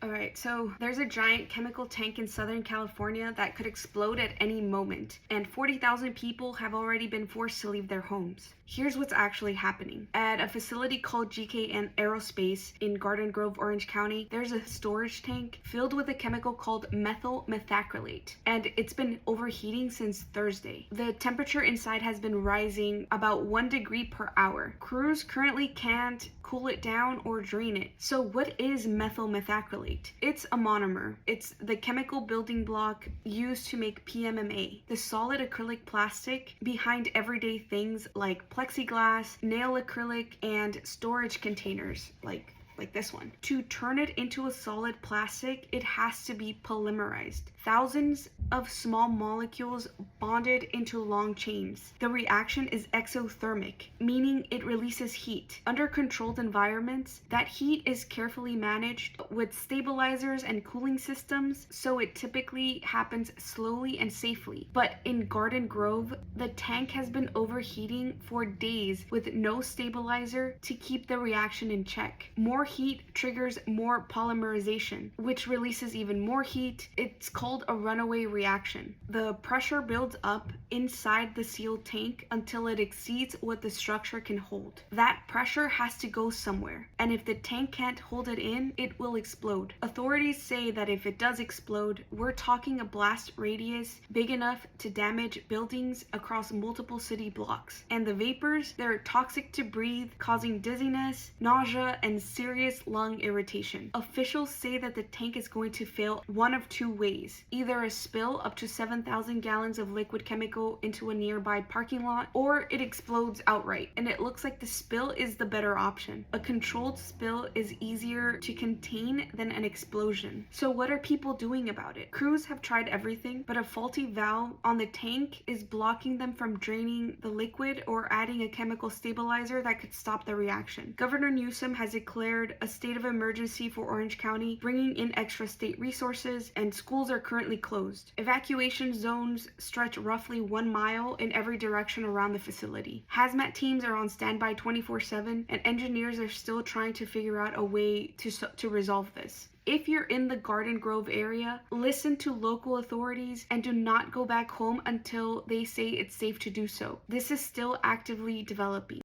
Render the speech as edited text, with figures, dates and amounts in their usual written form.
Alright, so there's a giant chemical tank in Southern California that could explode at any moment, and 40,000 people have already been forced to leave their homes. Here's what's actually happening. At a facility called GKN Aerospace in Garden Grove, Orange County, there's a storage tank filled with a chemical called methyl methacrylate, and it's been overheating since Thursday. The temperature inside has been rising about 1 degree per hour. Crews currently can't cool it down or drain it. So what is methyl methacrylate? It's a monomer. It's the chemical building block used to make PMMA, the solid acrylic plastic behind everyday things like plexiglass, nail acrylic, and storage containers like this one. To turn it into a solid plastic, it has to be polymerized. Thousands of small molecules bonded into long chains. The reaction is exothermic, meaning it releases heat. Under controlled environments, that heat is carefully managed with stabilizers and cooling systems, so it typically happens slowly and safely. But in Garden Grove, the tank has been overheating for days with no stabilizer to keep the reaction in check. More heat triggers more polymerization, which releases even more heat. It's called a runaway reaction. The pressure builds up inside the sealed tank until it exceeds what the structure can hold. That pressure has to go somewhere, and if the tank can't hold it in, it will explode. Authorities say that if it does explode, we're talking a blast radius big enough to damage buildings across multiple city blocks. And the vapors, they're toxic to breathe, causing dizziness, nausea, and serious lung irritation. Officials say that the tank is going to fail one of two ways: either a spill up to 7,000 gallons of liquid chemical into a nearby parking lot, or it explodes outright. And it looks like the spill is the better option. A controlled spill is easier to contain than an explosion. So what are people doing about it? Crews have tried everything, but a faulty valve on the tank is blocking them from draining the liquid or adding a chemical stabilizer that could stop the reaction. Governor Newsom has declared a state of emergency for Orange County, bringing in extra state resources, and schools are currently closed. Evacuation zones stretch roughly 1 mile in every direction around the facility. Hazmat teams are on standby 24/7, and engineers are still trying to figure out a way to resolve this. If you're in the Garden Grove area, listen to local authorities and do not go back home until they say it's safe to do so. This is still actively developing.